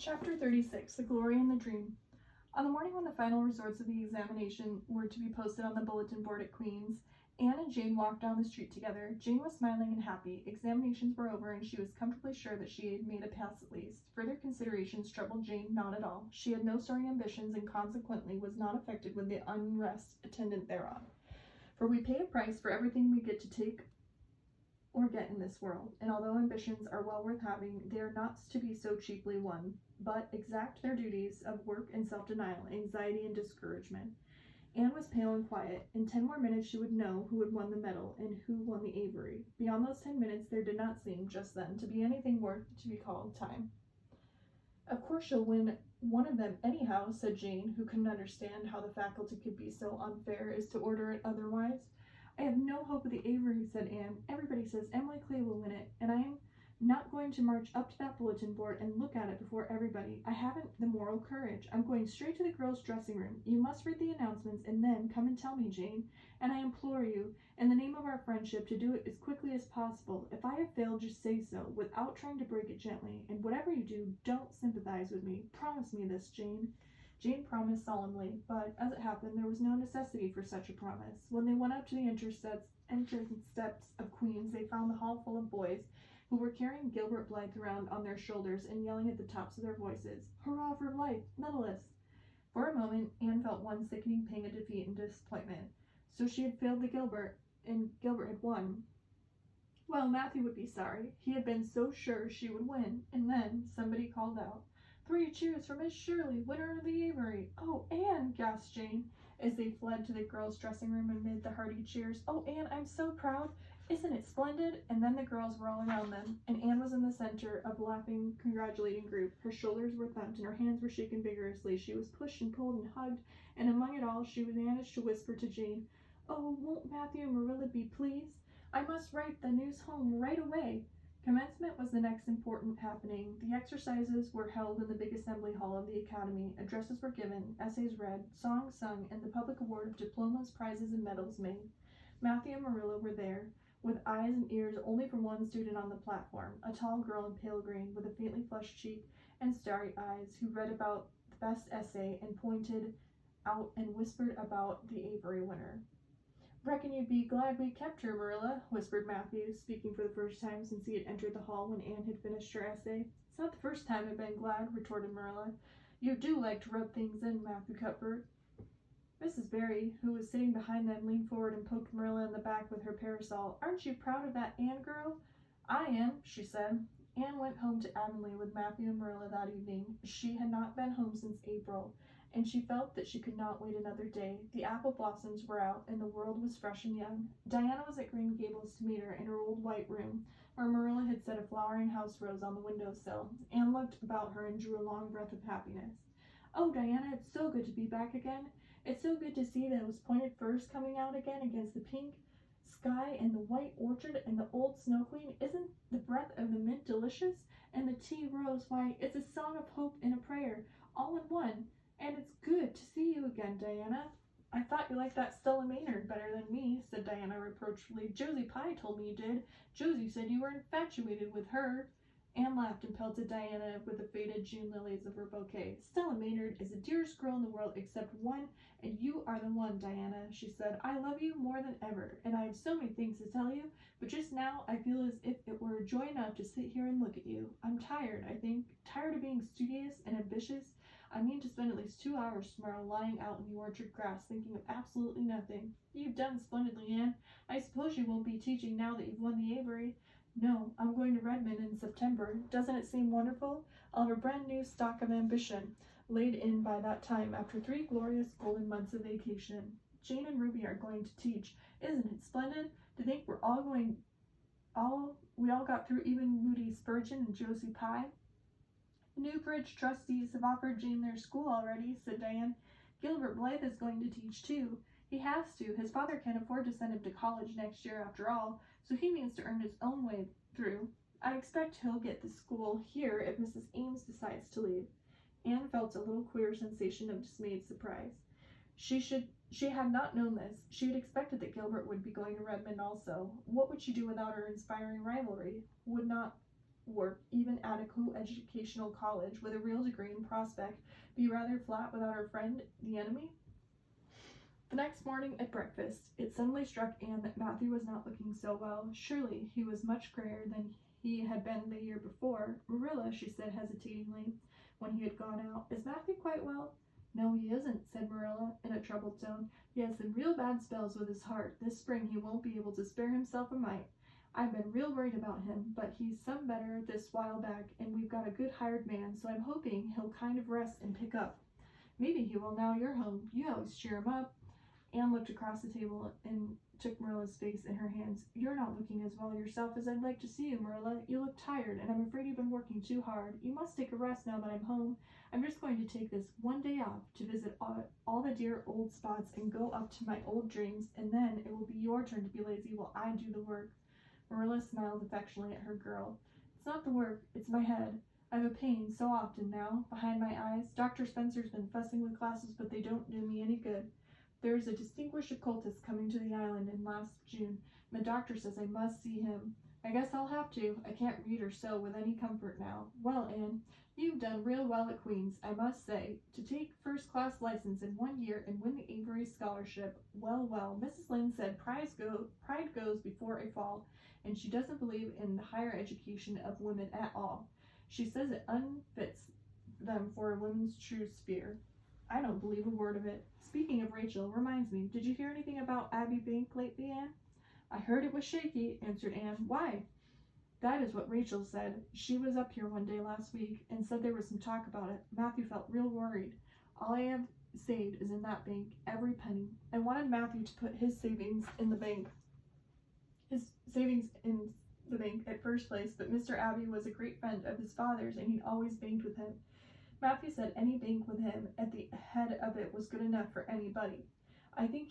Chapter 36, The Glory and the Dream. On the morning when the final results of the examination were to be posted on the bulletin board at Queen's, Anne and Jane walked down the street together. Jane was smiling and happy. Examinations were over, and she was comfortably sure that she had made a pass at least. Further considerations troubled Jane not at all. She had no soaring ambitions, and consequently was not affected with the unrest attendant thereon. For we pay a price for everything we get to take or get in this world, and although ambitions are well worth having, they are not to be so cheaply won, but exact their duties of work and self-denial, anxiety and discouragement. Anne was pale and quiet. In 10 more minutes she would know who had won the medal and who won the Avery. Beyond those 10 minutes there did not seem, just then, to be anything worth to be called time. Of course she'll win one of them anyhow, said Jane, who couldn't understand how the faculty could be so unfair as to order it otherwise. I have no hope of the Avery, said Anne. Everybody says Emily Clay will win it, and I am not going to march up to that bulletin board and look at it before everybody. I haven't the moral courage. I'm going straight to the girls' dressing room. You must read the announcements and then come and tell me, Jane. And I implore you, in the name of our friendship, to do it as quickly as possible. If I have failed, just say so, without trying to break it gently. And whatever you do, don't sympathize with me. Promise me this, Jane. Jane promised solemnly, but, as it happened, there was no necessity for such a promise. When they went up to the entrance steps of Queen's, they found the hall full of boys, who were carrying Gilbert Blythe around on their shoulders and yelling at the tops of their voices, "Hurrah for Blythe, medalist!" For a moment, Anne felt one sickening pang of defeat and disappointment. So she had failed Gilbert, and Gilbert had won. Well, Matthew would be sorry. He had been so sure she would win. And then somebody called out, "3 cheers for Miss Shirley, winner of the Avery." "Oh, Anne," gasped Jane, as they fled to the girls' dressing room amid the hearty cheers. "Oh, Anne, I'm so proud. Isn't it splendid?" And then the girls were all around them, and Anne was in the center of a laughing, congratulating group. Her shoulders were thumped, and her hands were shaken vigorously. She was pushed and pulled and hugged, and among it all she managed to whisper to Jane, "Oh, won't Matthew and Marilla be pleased? I must write the news home right away." Commencement was the next important happening. The exercises were held in the big assembly hall of the academy. Addresses were given, essays read, songs sung, and the public award of diplomas, prizes, and medals made. Matthew and Marilla were there, with eyes and ears only for one student on the platform, a tall girl in pale green, with a faintly flushed cheek and starry eyes, who read about the best essay and pointed out and whispered about the Avery winner. "Reckon you'd be glad we kept her, Marilla," whispered Matthew, speaking for the first time since he had entered the hall when Anne had finished her essay. "It's not the first time I've been glad," retorted Marilla. "You do like to rub things in, Matthew Cuthbert." Mrs. Barry, who was sitting behind them, leaned forward and poked Marilla in the back with her parasol. "Aren't you proud of that Anne girl?" "I am," she said. Anne went home to Avonlea with Matthew and Marilla that evening. She had not been home since April, and she felt that she could not wait another day. The apple blossoms were out, and the world was fresh and young. Diana was at Green Gables to meet her in her old white room, where Marilla had set a flowering house rose on the windowsill. Anne looked about her and drew a long breath of happiness. "Oh, Diana, it's so good to be back again. It's so good to see those pointed firs coming out again against the pink sky and the white orchard and the old Snow Queen. Isn't the breath of the mint delicious? And the tea rose, why, it's a song of hope and a prayer, all in one. And it's good to see you again, Diana." "I thought you liked that Stella Maynard better than me," said Diana reproachfully. "Josie Pye told me you did. Josie said you were infatuated with her." Anne laughed and pelted Diana with the faded June lilies of her bouquet. "Stella Maynard is the dearest girl in the world except one, and you are the one, Diana," she said. "I love you more than ever, and I have so many things to tell you, but just now I feel as if it were joy enough to sit here and look at you. I'm tired, I think, tired of being studious and ambitious. I mean to spend at least 2 hours tomorrow lying out in the orchard grass thinking of absolutely nothing." "You've done splendidly, Anne. I suppose you won't be teaching now that you've won the Avery." "No, I'm going to Redmond in September. Doesn't it seem wonderful? I'll have a brand new stock of ambition laid in by that time after 3 glorious golden months of vacation. Jane and Ruby are going to teach. Isn't it splendid? To think we all got through, even Moody Spurgeon and Josie Pye." "The Newbridge trustees have offered Jane their school already," said Diane. "Gilbert Blythe is going to teach too. He has to. His father can't afford to send him to college next year after all, so he means to earn his own way through. I expect he'll get the school here if Mrs. Ames decides to leave." Anne felt a little queer sensation of dismayed surprise. She had not known this. She had expected that Gilbert would be going to Redmond also. What would she do without her inspiring rivalry? Would not work, even at a co-educational college with a real degree in prospect, be rather flat without her friend, the enemy? The next morning at breakfast, it suddenly struck Anne that Matthew was not looking so well. Surely he was much grayer than he had been the year before. Marilla, she said hesitatingly, when he had gone out, is Matthew quite well? No, he isn't, said Marilla in a troubled tone. He has some real bad spells with his heart. This spring he won't be able to spare himself a mite. I've been real worried about him, but he's some better this while back, and we've got a good hired man, so I'm hoping he'll kind of rest and pick up. Maybe he will now you're home. You always cheer him up. Anne looked across the table and took Marilla's face in her hands. You're not looking as well yourself as I'd like to see you, Marilla. You look tired, and I'm afraid you've been working too hard. You must take a rest now that I'm home. I'm just going to take this one day off to visit all the dear old spots and go up to my old dreams, and then it will be your turn to be lazy while I do the work. Marilla smiled affectionately at her girl. It's not the work, it's my head. I have a pain so often now, behind my eyes. Dr. Spencer's been fussing with classes, but they don't do me any good. There is a distinguished occultist coming to the island in last June, and the doctor says I must see him. I guess I'll have to. I can't read or sew with any comfort now. Well, Anne, you've done real well at Queen's, I must say. To take first-class license in 1 year and win the Avery scholarship. Well, Mrs. Lynde said pride goes before a fall, and she doesn't believe in the higher education of women at all. She says it unfits them for a woman's true sphere. I don't believe a word of it. Speaking of Rachel, reminds me, did you hear anything about Abby Bank lately, Anne? I heard it was shaky, answered Anne. Why? That is what Rachel said. She was up here one day last week and said there was some talk about it. Matthew felt real worried. All I have saved is in that bank, every penny. I wanted Matthew to put his savings in the bank. At first place, but Mr. Abbey was a great friend of his father's and he'd always banked with him. Matthew said any bank with him at the head of it was good enough for anybody. I think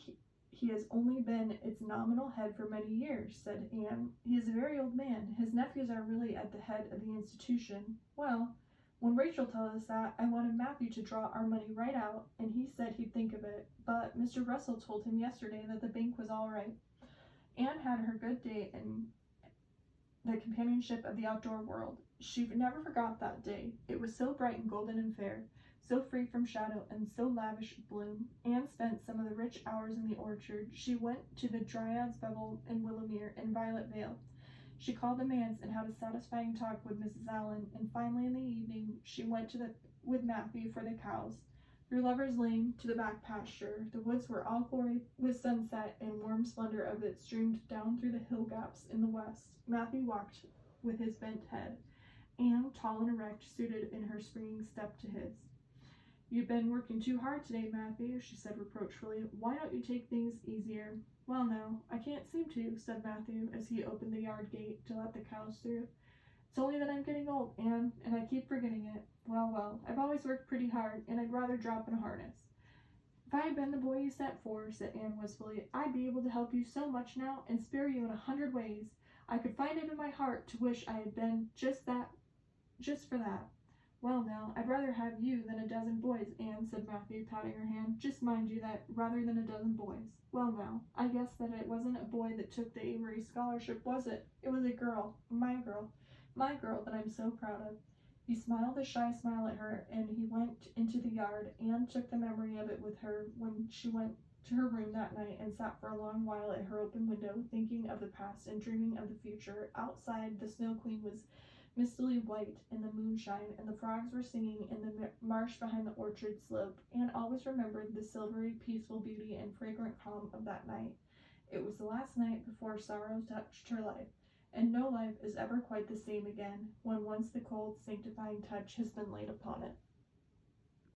he has only been its nominal head for many years, said Anne. He is a very old man. His nephews are really at the head of the institution. Well, when Rachel told us that, I wanted Matthew to draw our money right out, and he said he'd think of it, but Mr. Russell told him yesterday that the bank was all right. Anne had her good day in the companionship of the outdoor world. She never forgot that day. It was so bright and golden and fair, so free from shadow and so lavish of bloom. Anne spent some of the rich hours in the orchard. She went to the Dryad's Bevel in Willowmere and Violet Vale. She called the manse and had a satisfying talk with Mrs. Allen, and finally in the evening she went with Matthew for the cows. Through Lover's Lane to the back pasture, the woods were all glory with sunset and warm splendor of it streamed down through the hill gaps in the west. Matthew walked with his bent head. Anne, tall and erect, suited in her springing step to his. You've been working too hard today, Matthew, she said reproachfully. Why don't you take things easier? Well, no, I can't seem to, said Matthew as he opened the yard gate to let the cows through. It's only that I'm getting old, Anne, and I keep forgetting it. Well, I've always worked pretty hard, and I'd rather drop in a harness. If I had been the boy you sent for, said Anne wistfully, I'd be able to help you so much now and spare you in 100 ways. I could find it in my heart to wish I had been just for that. Well, now, I'd rather have you than a dozen boys, Anne, said Matthew, patting her hand. Just mind you that, rather than a dozen boys. Well, now, I guess that it wasn't a boy that took the Avery scholarship, was it? It was a girl, my girl that I'm so proud of. He smiled a shy smile at her, and he went into the yard. Anne took the memory of it with her when she went to her room that night and sat for a long while at her open window, thinking of the past and dreaming of the future. Outside, the Snow Queen was mistily white in the moonshine, and the frogs were singing in the marsh behind the orchard slope. Anne always remembered the silvery, peaceful beauty and fragrant calm of that night. It was the last night before sorrow touched her life, and no life is ever quite the same again when once the cold, sanctifying touch has been laid upon it.